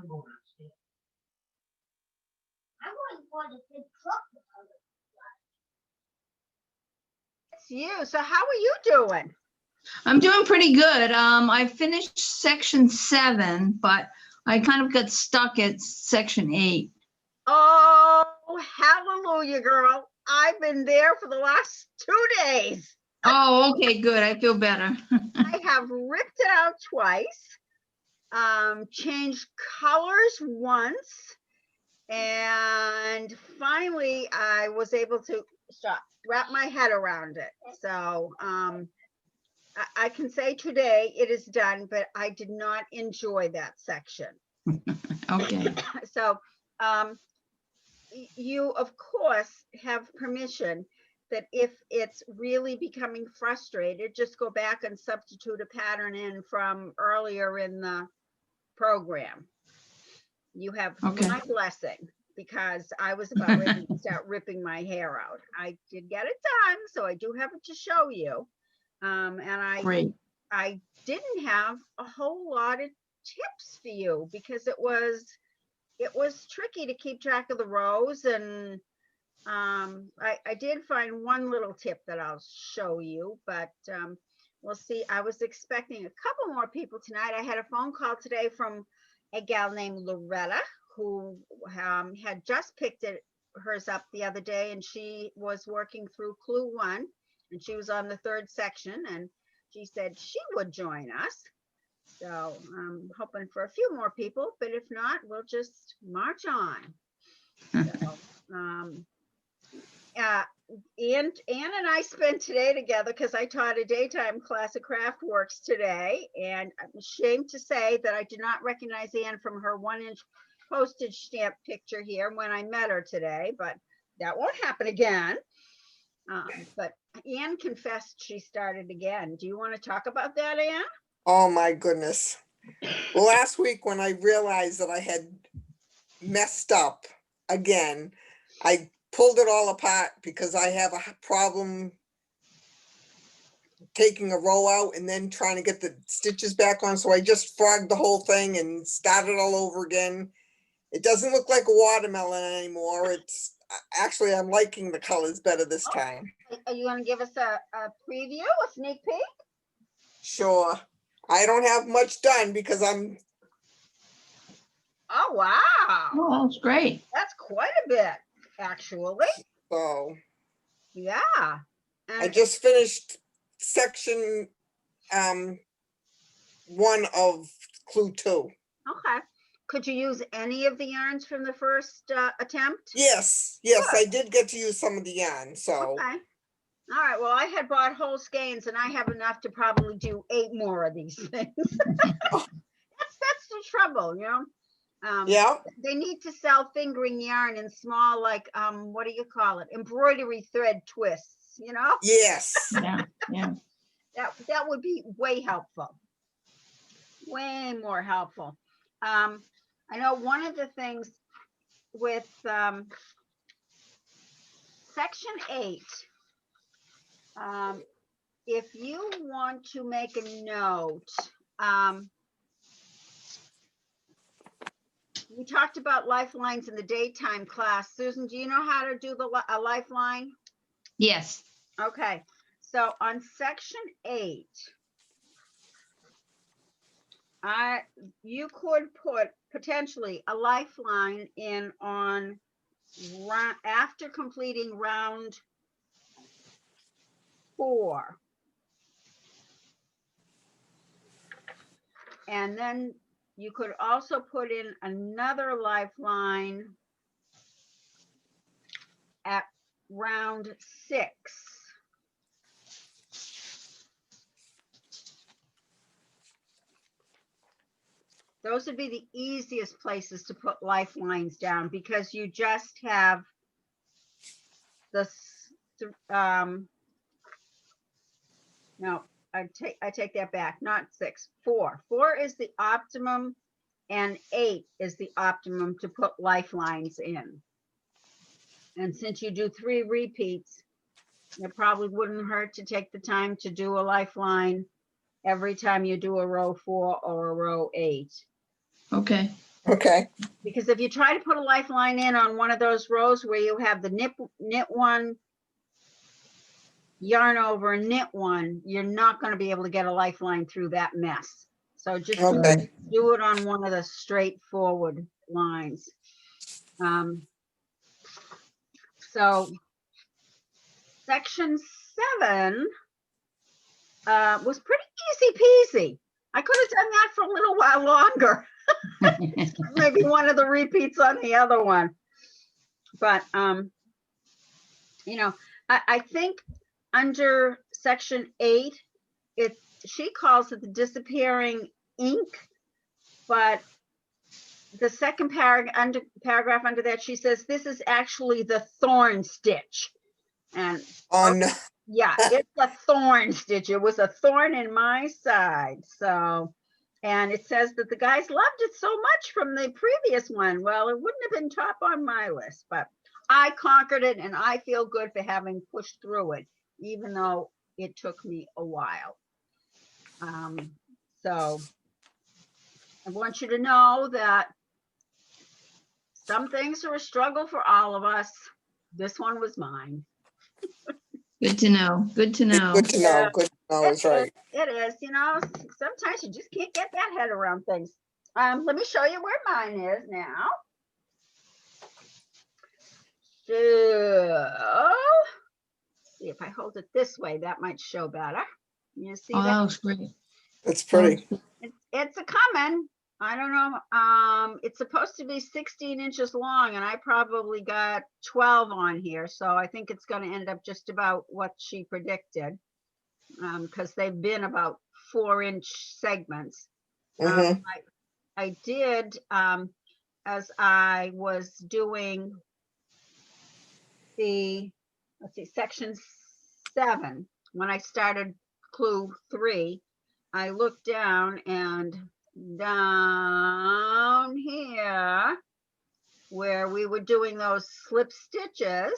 going for the big truck. It's you. So how are you doing? I'm doing pretty good. I finished section 7, but I kind of got stuck at section 8. Oh, hallelujah, girl. I've been there for the last 2 days. Oh, okay, good. I feel better. I have ripped it out twice, changed colors once, and finally I was able to wrap my head around it. So I can say today it is done, but I did not enjoy that section. Okay. So you, of course, have permission that if it's really becoming frustrated, just go back and substitute a pattern in from earlier in the program. You have my blessing, because I was about ready to start ripping my hair out. I did get it done, so I do have it to show you. And I didn't have a whole lot of tips for you because it was tricky to keep track of the rows, and I did find one little tip that I'll show you, but we'll see. I was expecting a couple more people tonight. I had a phone call today from a gal named Loretta who had just picked hers up the other day, and she was working through clue 1, and she was on the 3rd section, and she said she would join us. So I'm hoping for a few more people, but if not, we'll just march on. So, Ann and I spent today together because I taught a daytime class of Craftworks today, and I'm ashamed to say that I did not recognize Ann from her 1-inch postage stamp picture here when I met her today, but that won't happen again. But Ann confessed she started again. Do you want to talk about that, Ann? Oh my goodness. Last week when I realized that I had messed up again, I pulled it all apart because I have a problem taking a row out and then trying to get the stitches back on. So I just frogged the whole thing and started all over again. It doesn't look like a watermelon anymore. It's actually, I'm liking the colors better this time. Are you going to give us a preview, a sneak peek? Sure. I don't have much done because I'm... Oh, wow. Oh, that's great. That's quite a bit, actually. So... Yeah. I just finished section 1 of clue 2. Okay. Could you use any of the yarns from the first attempt? Yes, yes, I did get to use some of the yarn, so. Okay. All right, well, I had bought whole skeins and I have enough to probably do 8 more of these things. That's the trouble, you know? Yeah. They need to sell fingering yarn in small, like, what do you call it? Embroidery thread twists, you know? Yes. Yeah, yeah. That would be way helpful. Way more helpful. I know one of the things with section 8, if you want to make a note, we talked about lifelines in the daytime class. Susan, do you know how to do a lifeline? Yes. Okay, so on section 8, you could put potentially a lifeline in on after completing round 4. And then you could also put in another lifeline at round 6. Those would be the easiest places to put lifelines down because you just have the, no, I take that back, not 6, 4. 4 is the optimum and 8 is the optimum to put lifelines in. And since you do 3 repeats, it probably wouldn't hurt to take the time to do a lifeline every time you do a row 4 or a row 8. Okay. Okay, Because if you try to put a lifeline in on one of those rows where you have the knit one, yarn over, and knit one, you're not going to be able to get a lifeline through that mess. So just okay. do it on one of the straightforward lines. So section 7 was pretty easy peasy. I could have done that for a little while longer. Maybe one of the repeats on the other one. But, you know, I think under section 8, she calls it the disappearing ink, but the second paragraph under that, she says, this is actually the Thorn Stitch. And Oh, no. yeah, it's a Thorn Stitch. It was a thorn in my side. So, and it says that the guys loved it so much from the previous one. Well, it wouldn't have been top on my list, but I conquered it and I feel good for having pushed through it, even though it took me a while. So I want you to know that some things are a struggle for all of us. This one was mine. Good to know. Good to know. Good to know. Good to know is right. It is, you know, sometimes you just can't get that head around things. Let me show you where mine is now. So, see if I hold it this way, that might show better. You see Oh, that? that was great. It's pretty. It's a coming. I don't know. It's supposed to be 16 inches long, and I probably got 12 on here. So I think it's going to end up just about what she predicted, because they've been about 4-inch segments. Mhm. I did, as I was doing the, let's see, section 7, when I started clue 3, I looked down, and down here where we were doing those slip stitches,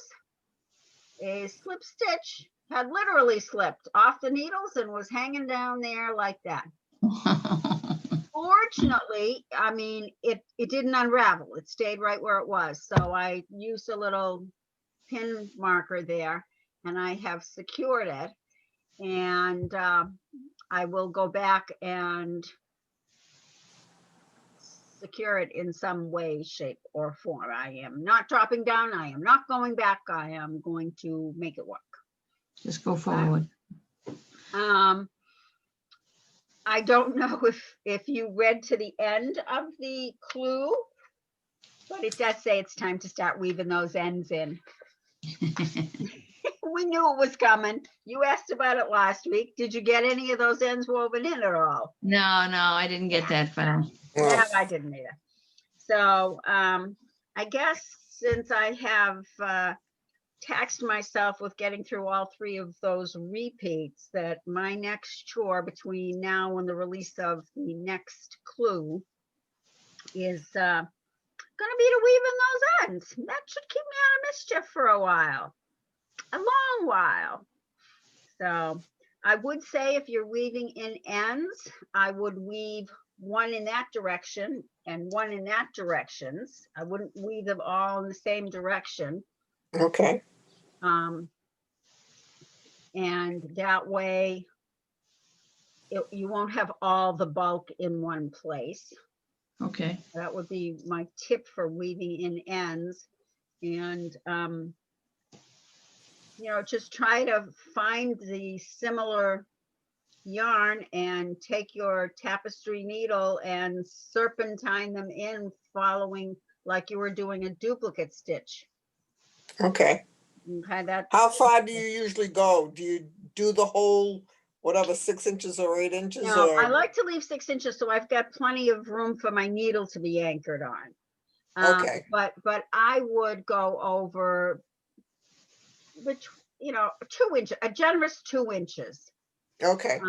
a slip stitch had literally slipped off the needles and was hanging down there like that. Fortunately, I mean, it didn't unravel. It stayed right where it was. So I used a little pin marker there and I have secured it. And I will go back and secure it in some way, shape, or form. I am not dropping down. I am not going back. I am going to make it work. Just go forward. I don't know if you read to the end of the clue, but it does say it's time to start weaving those ends in. We knew it was coming. You asked about it last week. Did you get any of those ends woven in at all? No, I didn't get that far. Yeah, I didn't either. So I guess since I have taxed myself with getting through all 3 of those repeats, that my next chore between now and the release of the next clue is going to be to weave in those ends. That should keep me out of mischief for a while, a long while. So I would say if you're weaving in ends, I would weave one in that direction and one in that directions. I wouldn't weave them all in the same direction. Okay. And that way you won't have all the bulk in one place. Okay. That would be my tip for weaving in ends. And you know, just try to find the similar yarn and take your tapestry needle and serpentine them in, following like you were doing a duplicate stitch. Okay. Okay, that. How far do you usually go? Do you do the whole, whatever, 6 inches or 8 inches? No, or? I like to leave 6 inches so I've got plenty of room for my needle to be anchored on. Okay. But I would go over, which, you know, 2 inches, a generous 2 inches. Okay.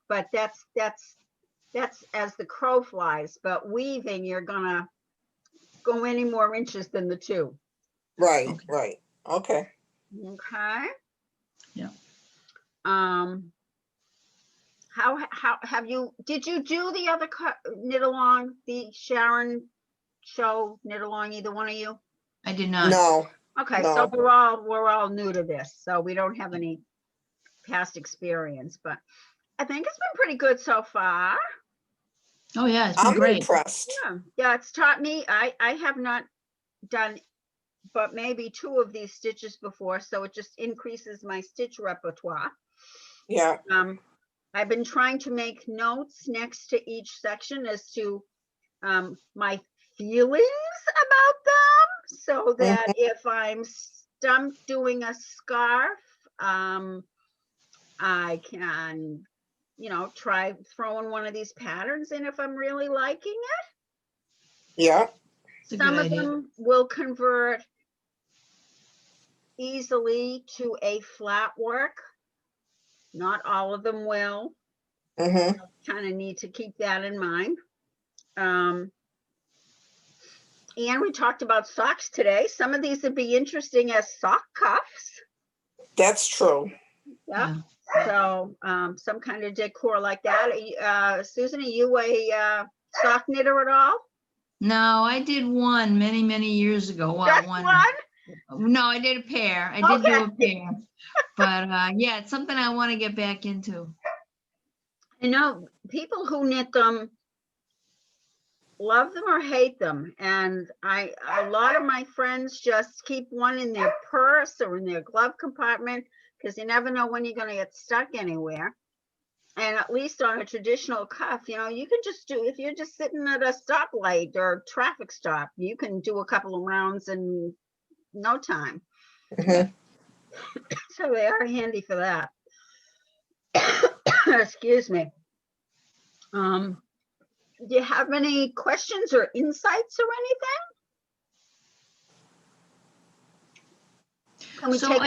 But that's as the crow flies. But weaving, you're gonna go any more inches than the 2. Right. Okay. Right. Okay. Okay. Yeah. How how have you, did you do the other knit along, the Sharon show knit along, either one of you? I did not. No, Okay, so No. we're all new to this, so we don't have any past experience, but I think it's been pretty good so far. Oh, yeah, it's been I'm great. impressed. Yeah, it's taught me, I have not done but maybe 2 of these stitches before, so it just increases my stitch repertoire. Yeah, I've been trying to make notes next to each section as to my feelings about them, so that if I'm stumped doing a scarf, I can, try throwing one of these patterns in if I'm really liking it. yeah, It's a Some good of idea. them will convert easily to a flat work. Not all of them will. mm-hmm. Kind of need to keep that in mind. And we talked about socks today. Some of these would be interesting as sock cuffs. That's true. Yeah. So some kind of decor like that. Susan, are you a sock knitter at all? No, I did one many, many years ago. Well, Just one. one? No, I did a pair. I did do a Okay. pair. But yeah, it's something I want to get back into. People who knit them love them or hate them, and a lot of my friends just keep one in their purse or in their glove compartment, because you never know when you're going to get stuck anywhere. And at least on a traditional cuff, you can just do, if you're just sitting at a stoplight or traffic stop, you can do a couple of rounds in no time. Mhm. So they are handy for that. Excuse me. Do you have any questions or insights or anything? Can we So take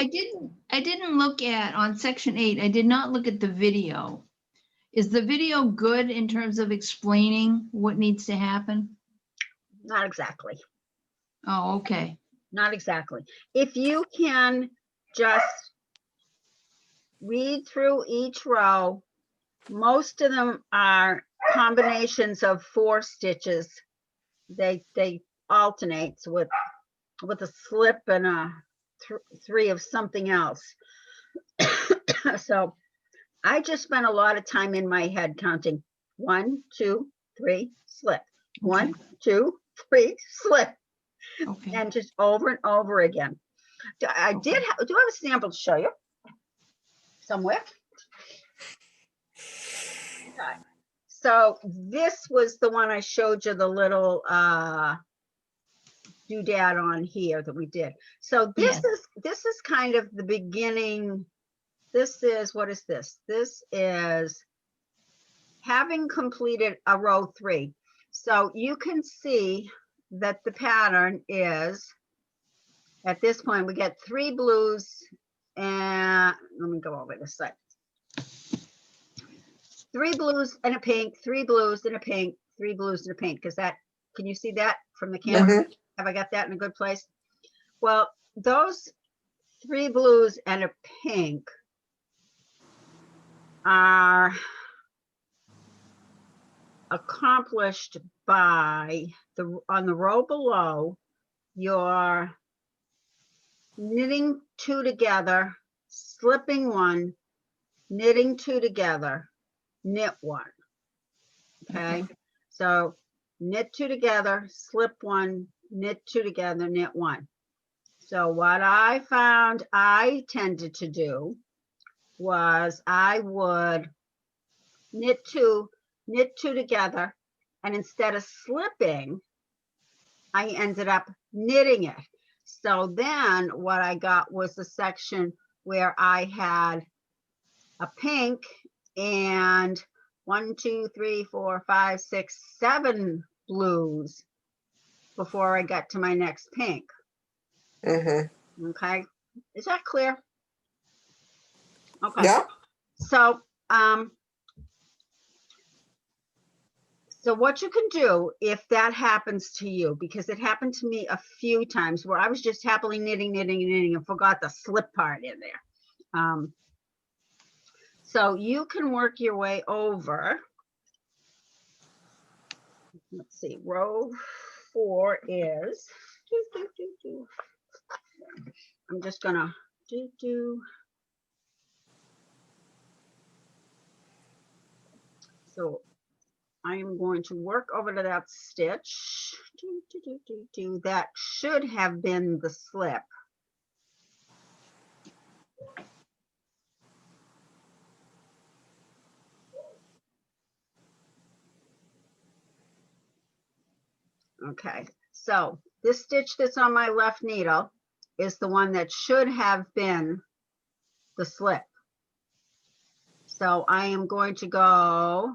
I didn't look at, on section 8, I did not look at the video. Is the video good in terms of explaining what needs to happen? Not exactly. Oh, okay. Not exactly. If you can just read through each row, most of them are combinations of 4 stitches. They alternate with a slip and a 3 of something else. So I just spent a lot of time in my head counting 1, 2, 3, slip. 1, 2, 3, slip. Okay. And just over and over again. I do have a sample to show you somewhere. Okay. So this was the one I showed you, the little doodad on here that we did. So this is kind of the beginning. This is, what is this? This is having completed a row 3. So you can see that the pattern is, at this point, we get 3 blues, and let me go over this side. 3 blues and a pink, 3 blues and a pink, 3 blues and a pink. Because that, can you see that from the camera? Have I got that in a good place? Well, those 3 blues and a pink are accomplished by on the row below, you're knitting 2 together, slipping 1, knitting 2 together, knit 1. Okay, so knit 2 together, slip 1, knit 2 together, knit 1. So what I found I tended to do was I would knit 2 together, and instead of slipping, I ended up knitting it. So then what I got was the section where I had a pink and 1, 2, 3, 4, 5, 6, 7 blues before I got to my next pink. Okay, is that clear? Okay. Yeah. So so what you can do if that happens to you, because it happened to me a few times where I was just happily knitting and forgot the slip part in there. So you can work your way over. Let's see, row 4 is, I'm just gonna do. So I am going to work over to that stitch. That should have been the slip. Okay, so this stitch that's on my left needle is the one that should have been the slip. So I am going to go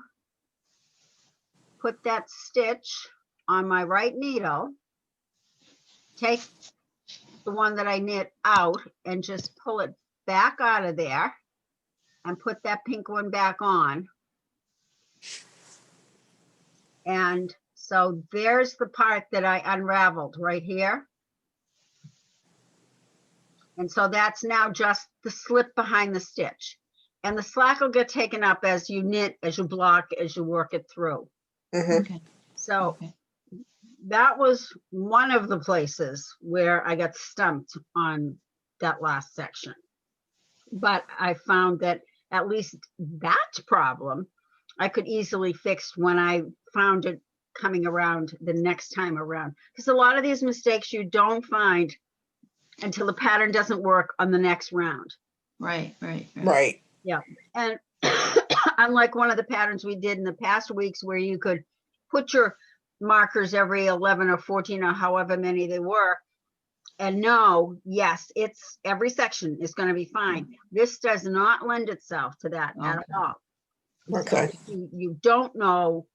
put that stitch on my right needle, take the one that I knit out and just pull it back out of there and put that pink one back on. And so there's the part that I unraveled right here. And so that's now just the slip behind the stitch. And the slack will get taken up as you knit, as you block, as you work it through. Mhm. Okay. So Okay. that was one of the places where I got stumped on that last section. But I found that at least that problem I could easily fix when I found it coming around the next time around. Because a lot of these mistakes you don't find until the pattern doesn't work on the next round. Right, right, right. Right. And unlike one of the patterns we did in the past weeks where you could put your markers every 11 or 14 or however many they were, and know, yes, it's every section is going to be fine. This does not lend itself to that at Okay. all. Okay. So you don't know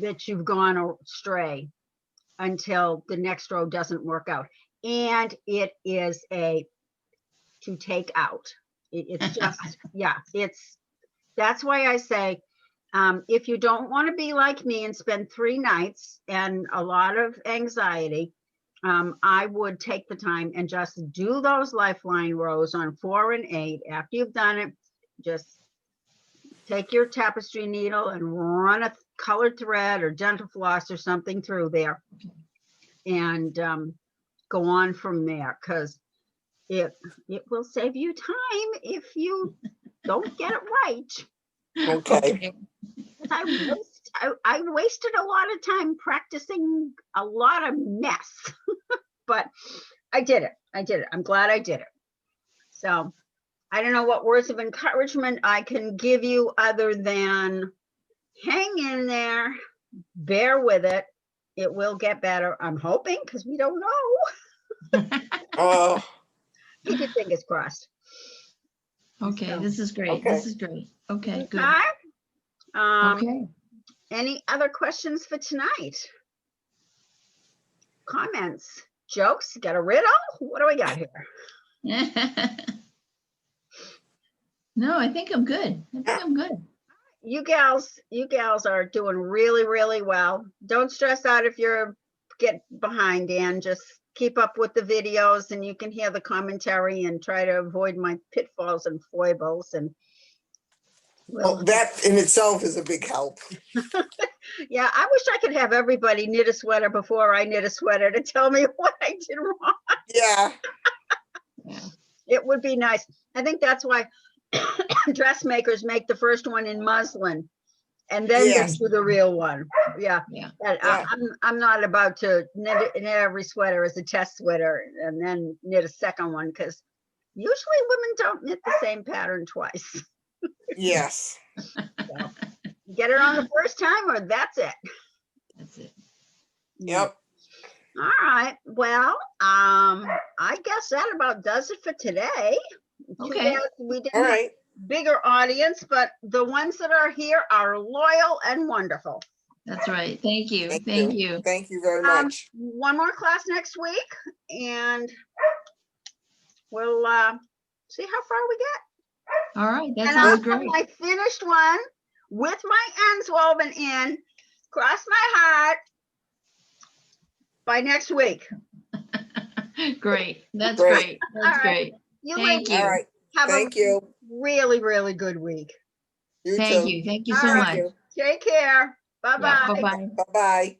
that you've gone astray until the next row doesn't work out. And it is to take out. It's just, yeah, that's why I say, if you don't want to be like me and spend 3 nights and a lot of anxiety, I would take the time and just do those lifeline rows on 4 and 8. After you've done it, just take your tapestry needle and run a colored thread or dental floss or something through there and go on from there, because it will save you time if you don't get it right. Okay. I wasted a lot of time practicing a lot of mess, but I did it. I'm glad I did it. So I don't know what words of encouragement I can give you other than hang in there, bear with it. It will get better. I'm hoping, because we don't know. Oh, Keep your fingers crossed. Okay, So, this is great. Okay. This is great. Okay, good. okay. Okay. Any other questions for tonight? Comments, jokes, got a riddle? What do we got here? No, I think I'm good. I think I'm good. You gals are doing really, really well. Don't stress out if you're get behind, Dan. Just keep up with the videos and you can hear the commentary and try to avoid my pitfalls and foibles. And well, that in itself is a big help. yeah, I wish I could have everybody knit a sweater before I knit a sweater to tell me what I did wrong. Yeah. Yeah. It would be nice. I think that's why dressmakers make the first one in muslin and then Yes. they do the real one. Yeah. Yeah. Yeah. I'm not about to knit every sweater as a test sweater and then knit a second one, because usually women don't knit the same pattern twice. Yes. So, get it on the first time or that's it. That's it. Yep. All right. Well, I guess that about does it for today. Too Okay. bad we didn't All have right. a bigger audience, but the ones that are here are loyal and wonderful. That's right. Thank you. Thank Thank you. you. Thank you very much. One more class next week, and we'll see how far we get. All right. That And I'll sounds have great. my finished one with my ends woven in, cross my heart, by next week. Great. That's Great. great. That's All right. great. You Thank ladies you. All right. Have a Thank you. really, really good week. You Thank too. you. Thank you so All much. right. Take care. Yeah, Bye-bye. bye-bye. Bye-bye.